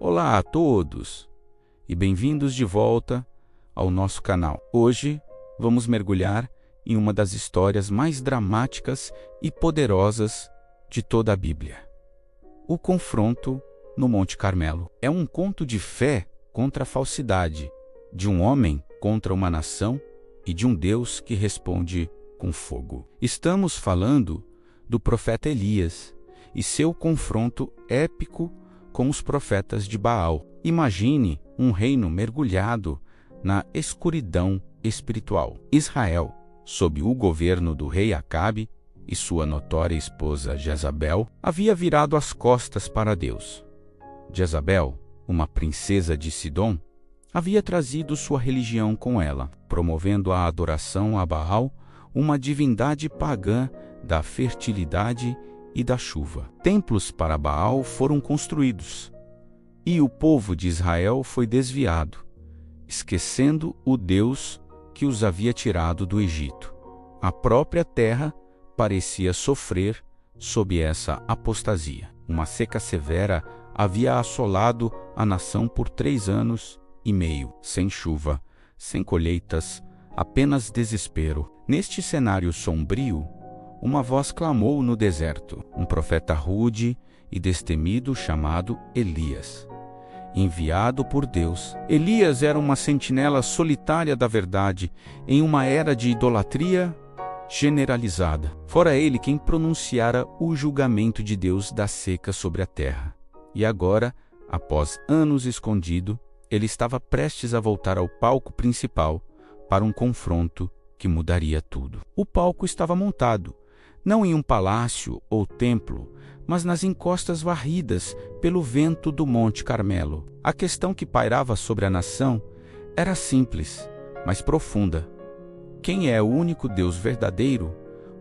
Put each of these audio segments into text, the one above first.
Olá a todos e bem-vindos de volta ao nosso canal. Hoje vamos mergulhar em uma das histórias mais dramáticas e poderosas de toda a Bíblia. O confronto no Monte Carmelo. É um conto de fé contra a falsidade, de um homem contra uma nação e de um Deus que responde com fogo. Estamos falando do profeta Elias e seu confronto épico com os profetas de Baal. Imagine um reino mergulhado na escuridão espiritual. Israel, sob o governo do rei Acabe e sua notória esposa Jezabel, havia virado as costas para Deus. Jezabel, uma princesa de Sidom, havia trazido sua religião com ela, promovendo a adoração a Baal, uma divindade pagã da fertilidade e da chuva. Templos para Baal foram construídos, e o povo de Israel foi desviado, esquecendo o Deus que os havia tirado do Egito. A própria terra parecia sofrer sob essa apostasia. Uma seca severa havia assolado a nação por 3 anos e meio, sem chuva, sem colheitas, apenas desespero. Neste cenário sombrio, uma voz clamou no deserto, um profeta rude e destemido chamado Elias. Enviado por Deus, Elias era uma sentinela solitária da verdade em uma era de idolatria generalizada. Fora ele quem pronunciara o julgamento de Deus da seca sobre a terra. E agora, após anos escondido, ele estava prestes a voltar ao palco principal para um confronto que mudaria tudo. O palco estava montado, não em um palácio ou templo, mas nas encostas varridas pelo vento do Monte Carmelo. A questão que pairava sobre a nação era simples, mas profunda. Quem é o único Deus verdadeiro,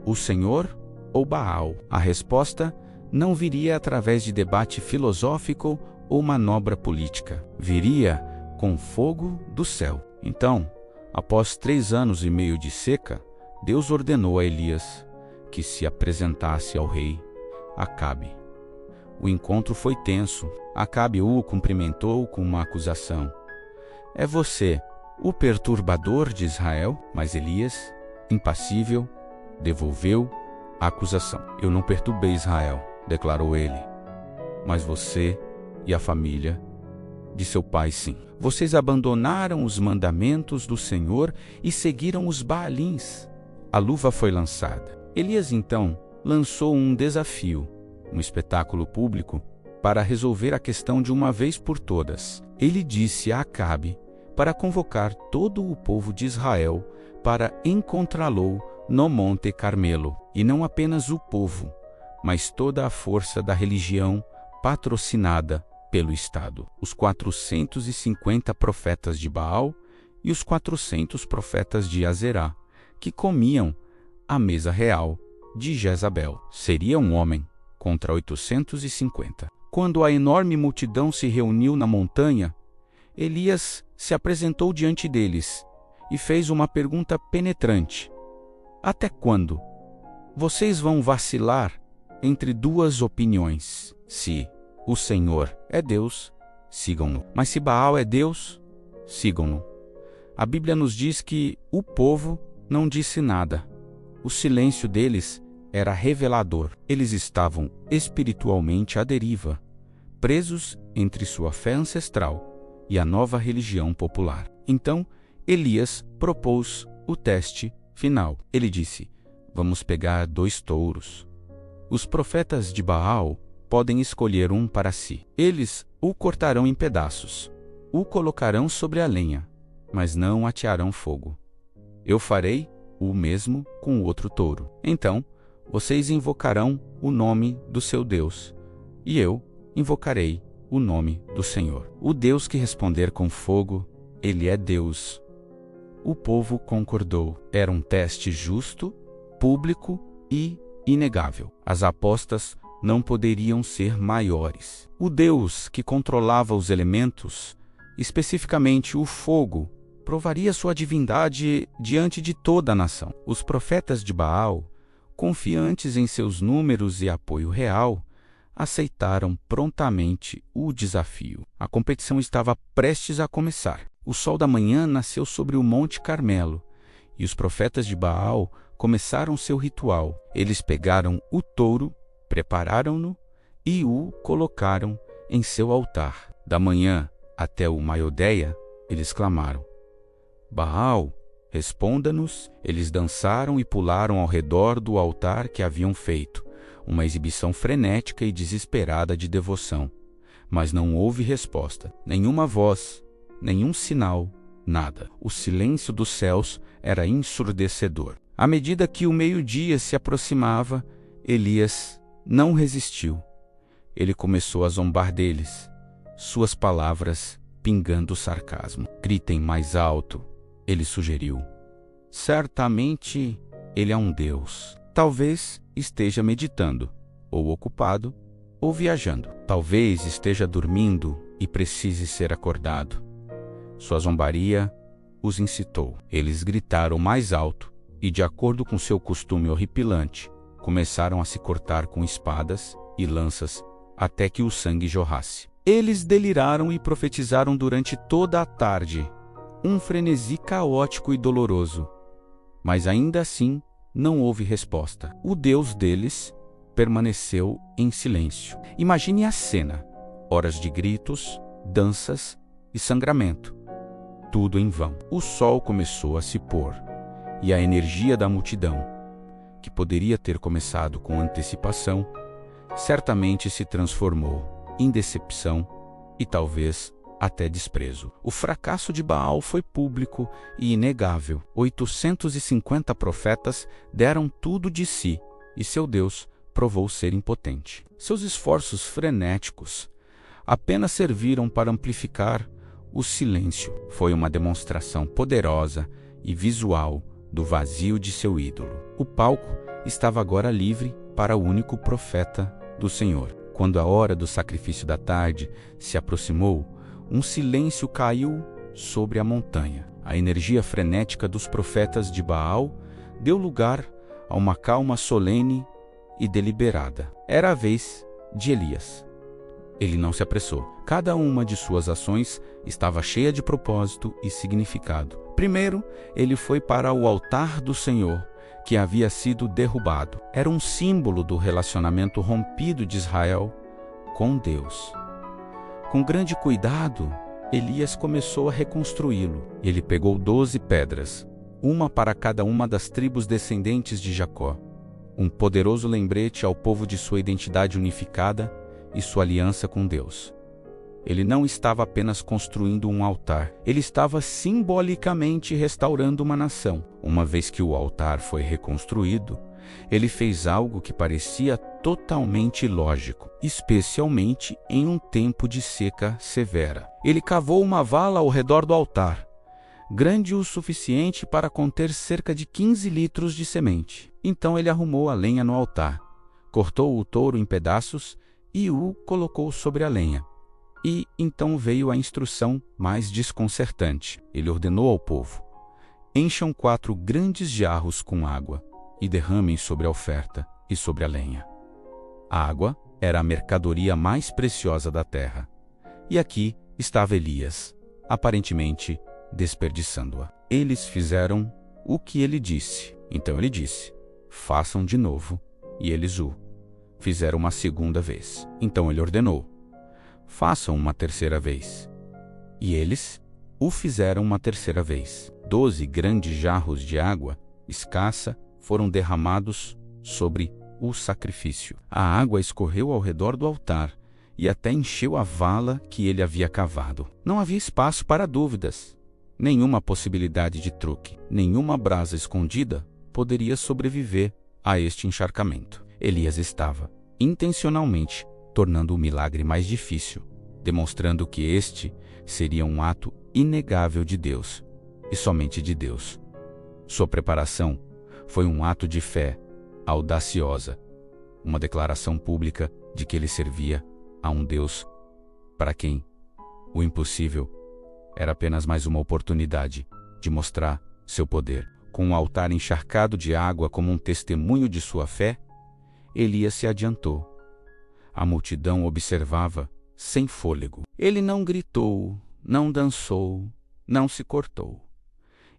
o Senhor ou Baal? A resposta não viria através de debate filosófico ou manobra política. Viria com fogo do céu. Então, após 3 anos e meio de seca, Deus ordenou a Elias que se apresentasse ao rei Acabe. O encontro foi tenso. Acabe o cumprimentou com uma acusação. É você, o perturbador de Israel? Mas Elias, impassível, devolveu a acusação. Eu não perturbei Israel, declarou ele. Mas você e a família de seu pai, sim. Vocês abandonaram os mandamentos do Senhor e seguiram os Baalins. A luva foi lançada. Elias, então, lançou um desafio, um espetáculo público, para resolver a questão de uma vez por todas. Ele disse a Acabe para convocar todo o povo de Israel para encontrá-lo no Monte Carmelo. E não apenas o povo, mas toda a força da religião patrocinada pelo Estado. Os 450 profetas de Baal e os 400 profetas de Azerá, que comiam à mesa real de Jezabel. Seria um homem contra 850. Quando a enorme multidão se reuniu na montanha, Elias se apresentou diante deles e fez uma pergunta penetrante. Até quando vocês vão vacilar entre 2 opiniões? Se o Senhor é Deus, sigam-no. Mas se Baal é Deus, sigam-no. A Bíblia nos diz que o povo não disse nada. O silêncio deles era revelador. Eles estavam espiritualmente à deriva, presos entre sua fé ancestral e a nova religião popular. Então, Elias propôs o teste final. Ele disse: vamos pegar 2 touros. Os profetas de Baal podem escolher um para si. Eles o cortarão em pedaços, o colocarão sobre a lenha, mas não atearão fogo. Eu farei o mesmo com o outro touro. Então, vocês invocarão o nome do seu Deus, e eu invocarei o nome do Senhor. O Deus que responder com fogo, ele é Deus. O povo concordou. Era um teste justo, público e inegável. As apostas não poderiam ser maiores. O Deus que controlava os elementos, especificamente o fogo, provaria sua divindade diante de toda a nação. Os profetas de Baal, confiantes em seus números e apoio real, aceitaram prontamente o desafio. A competição estava prestes a começar. O sol da manhã nasceu sobre o Monte Carmelo, e os profetas de Baal começaram seu ritual. Eles pegaram o touro, prepararam-no e o colocaram em seu altar. Da manhã até o meio-dia, eles clamaram: Baal, responda-nos. Eles dançaram e pularam ao redor do altar que haviam feito, uma exibição frenética e desesperada de devoção. Mas não houve resposta, nenhuma voz, nenhum sinal, nada. O silêncio dos céus era ensurdecedor. À medida que o meio-dia se aproximava, Elias não resistiu. Ele começou a zombar deles, suas palavras pingando sarcasmo. Gritem mais alto, ele sugeriu. Certamente ele é um deus. Talvez esteja meditando, ou ocupado, ou viajando. Talvez esteja dormindo e precise ser acordado. Sua zombaria os incitou. Eles gritaram mais alto e, de acordo com seu costume horripilante, começaram a se cortar com espadas e lanças até que o sangue jorrasse. Eles deliraram e profetizaram durante toda a tarde, um frenesi caótico e doloroso. Mas ainda assim, não houve resposta. O Deus deles permaneceu em silêncio. Imagine a cena: horas de gritos, danças e sangramento. Tudo em vão. O sol começou a se pôr, e a energia da multidão, que poderia ter começado com antecipação, certamente se transformou em decepção e talvez até desprezo. O fracasso de Baal foi público e inegável. 850 profetas deram tudo de si e seu Deus provou ser impotente. Seus esforços frenéticos apenas serviram para amplificar o silêncio. Foi uma demonstração poderosa e visual do vazio de seu ídolo. O palco estava agora livre para o único profeta do Senhor. Quando a hora do sacrifício da tarde se aproximou, um silêncio caiu sobre a montanha. A energia frenética dos profetas de Baal deu lugar a uma calma solene e deliberada. Era a vez de Elias. Ele não se apressou. Cada uma de suas ações estava cheia de propósito e significado. Primeiro, ele foi para o altar do Senhor, que havia sido derrubado. Era um símbolo do relacionamento rompido de Israel com Deus. Com grande cuidado, Elias começou a reconstruí-lo. Ele pegou 12 pedras, uma para cada uma das tribos descendentes de Jacó, um poderoso lembrete ao povo de sua identidade unificada e sua aliança com Deus. Ele não estava apenas construindo um altar, ele estava simbolicamente restaurando uma nação. Uma vez que o altar foi reconstruído, ele fez algo que parecia totalmente ilógico, especialmente em um tempo de seca severa. Ele cavou uma vala ao redor do altar, grande o suficiente para conter cerca de 15 litros de semente. Então ele arrumou a lenha no altar, cortou o touro em pedaços e o colocou sobre a lenha. E então veio a instrução mais desconcertante. Ele ordenou ao povo: encham 4 grandes jarros com água e derramem sobre a oferta e sobre a lenha. A água era a mercadoria mais preciosa da terra. E aqui estava Elias, aparentemente desperdiçando-a. Eles fizeram o que ele disse. Então ele disse: façam de novo. E eles o fizeram uma segunda vez. Então ele ordenou: façam uma terceira vez. E eles o fizeram uma terceira vez. 12 grandes jarros de água escassa foram derramados sobre o sacrifício. A água escorreu ao redor do altar e até encheu a vala que ele havia cavado. Não havia espaço para dúvidas, nenhuma possibilidade de truque, nenhuma brasa escondida poderia sobreviver a este encharcamento. Elias estava, intencionalmente, tornando o milagre mais difícil, demonstrando que este seria um ato inegável de Deus, e somente de Deus. Sua preparação foi um ato de fé audaciosa, uma declaração pública de que ele servia a um Deus para quem o impossível era apenas mais uma oportunidade de mostrar seu poder. Com o altar encharcado de água como um testemunho de sua fé, Elias se adiantou. A multidão observava sem fôlego. Ele não gritou, não dançou, não se cortou.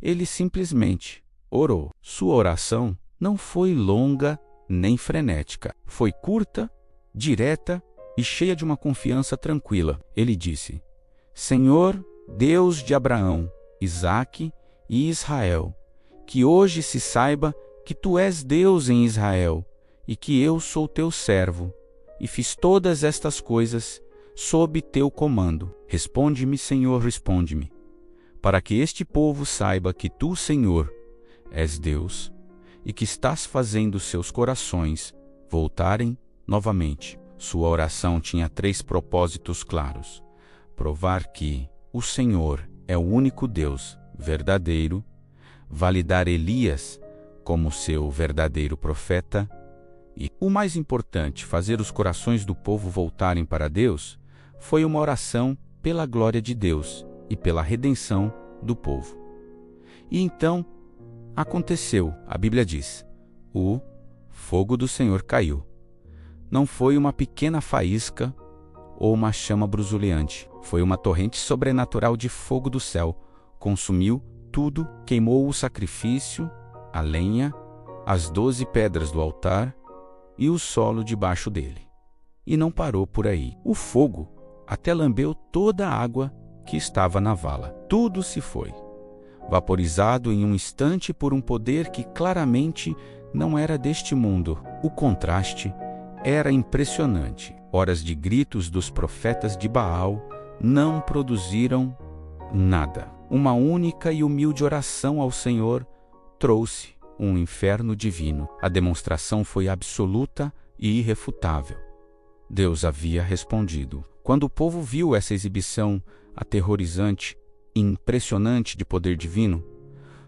Ele simplesmente orou. Sua oração não foi longa nem frenética. Foi curta, direta e cheia de uma confiança tranquila. Ele disse: Senhor, Deus de Abraão, Isaque e Israel, que hoje se saiba que tu és Deus em Israel e que eu sou teu servo, e fiz todas estas coisas sob teu comando. Responde-me, Senhor, responde-me, para que este povo saiba que tu, Senhor, és Deus e que estás fazendo seus corações voltarem novamente. Sua oração tinha 3 propósitos claros: provar que o Senhor é o único Deus verdadeiro, validar Elias como seu verdadeiro profeta e, o mais importante, fazer os corações do povo voltarem para Deus. Foi uma oração pela glória de Deus e pela redenção do povo. E então aconteceu, a Bíblia diz, o fogo do Senhor caiu. Não foi uma pequena faísca ou uma chama brusuleante, foi uma torrente sobrenatural de fogo do céu. Consumiu tudo, queimou o sacrifício, a lenha, as 12 pedras do altar e o solo debaixo dele. E não parou por aí. O fogo até lambeu toda a água que estava na vala. Tudo se foi, vaporizado em um instante por um poder que claramente não era deste mundo. O contraste era impressionante. Horas de gritos dos profetas de Baal não produziram nada. Uma única e humilde oração ao Senhor trouxe um inferno divino. A demonstração foi absoluta e irrefutável. Deus havia respondido. Quando o povo viu essa exibição aterrorizante e impressionante de poder divino,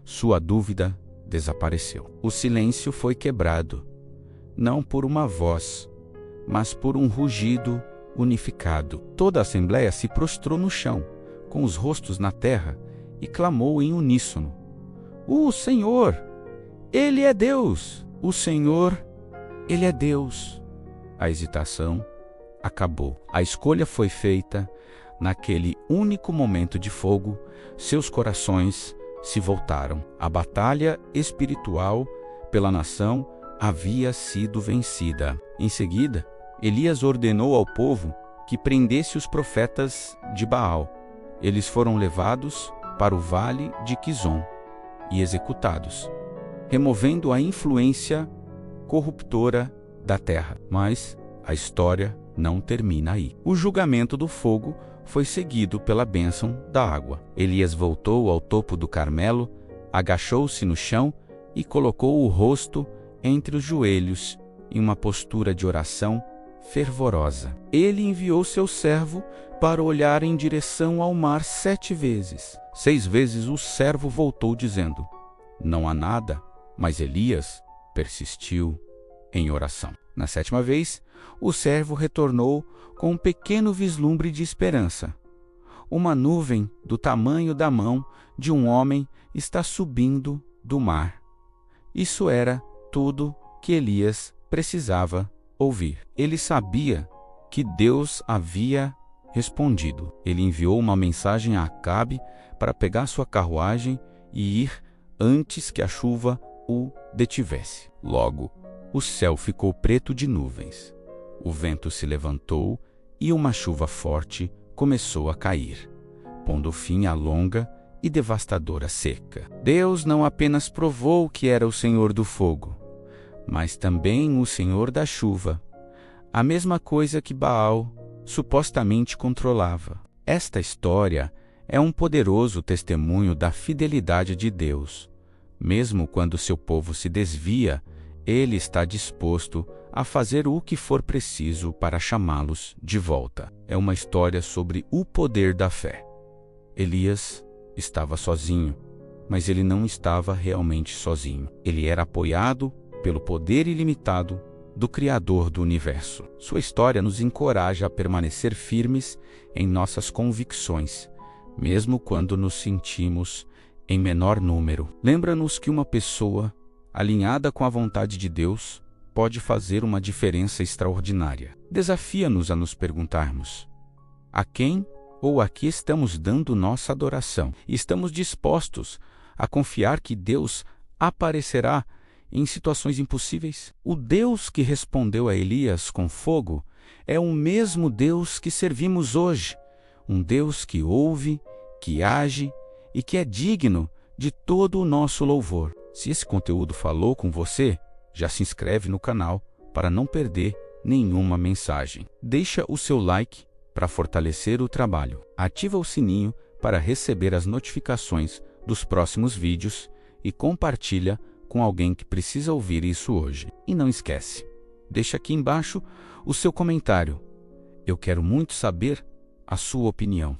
sua dúvida desapareceu. O silêncio foi quebrado, não por uma voz, mas por um rugido unificado. Toda a assembleia se prostrou no chão, com os rostos na terra, e clamou em uníssono: O Senhor, Ele é Deus! O Senhor, Ele é Deus! A hesitação acabou. A escolha foi feita. Naquele único momento de fogo, seus corações se voltaram. A batalha espiritual pela nação havia sido vencida. Em seguida, Elias ordenou ao povo que prendesse os profetas de Baal. Eles foram levados para o vale de Quizon e executados, removendo a influência corruptora da terra. Mas a história não termina aí. O julgamento do fogo foi seguido pela bênção da água. Elias voltou ao topo do Carmelo, agachou-se no chão e colocou o rosto entre os joelhos em uma postura de oração fervorosa. Ele enviou seu servo para olhar em direção ao mar 7 vezes. 6 vezes o servo voltou dizendo: Não há nada, mas Elias persistiu em oração. Na 7ª vez, o servo retornou com um pequeno vislumbre de esperança. Uma nuvem do tamanho da mão de um homem está subindo do mar. Isso era tudo que Elias precisava ouvir. Ele sabia que Deus havia respondido. Ele enviou uma mensagem a Acabe para pegar sua carruagem e ir antes que a chuva o detivesse. Logo, o céu ficou preto de nuvens. O vento se levantou e uma chuva forte começou a cair, pondo fim à longa e devastadora seca. Deus não apenas provou que era o Senhor do fogo, mas também o Senhor da chuva, a mesma coisa que Baal supostamente controlava. Esta história é um poderoso testemunho da fidelidade de Deus. Mesmo quando seu povo se desvia, Ele está disposto a fazer o que for preciso para chamá-los de volta. É uma história sobre o poder da fé. Elias estava sozinho, mas ele não estava realmente sozinho. Ele era apoiado pelo poder ilimitado do Criador do Universo. Sua história nos encoraja a permanecer firmes em nossas convicções, mesmo quando nos sentimos em menor número. Lembra-nos que uma pessoa alinhada com a vontade de Deus pode fazer uma diferença extraordinária. Desafia-nos a nos perguntarmos: a quem ou a que estamos dando nossa adoração? E estamos dispostos a confiar que Deus aparecerá em situações impossíveis? O Deus que respondeu a Elias com fogo é o mesmo Deus que servimos hoje, um Deus que ouve, que age e que é digno de todo o nosso louvor. Se esse conteúdo falou com você, já se inscreve no canal para não perder nenhuma mensagem. Deixa o seu like para fortalecer o trabalho. Ativa o sininho para receber as notificações dos próximos vídeos e compartilha com alguém que precisa ouvir isso hoje. E não esquece, deixa aqui embaixo o seu comentário. Eu quero muito saber a sua opinião.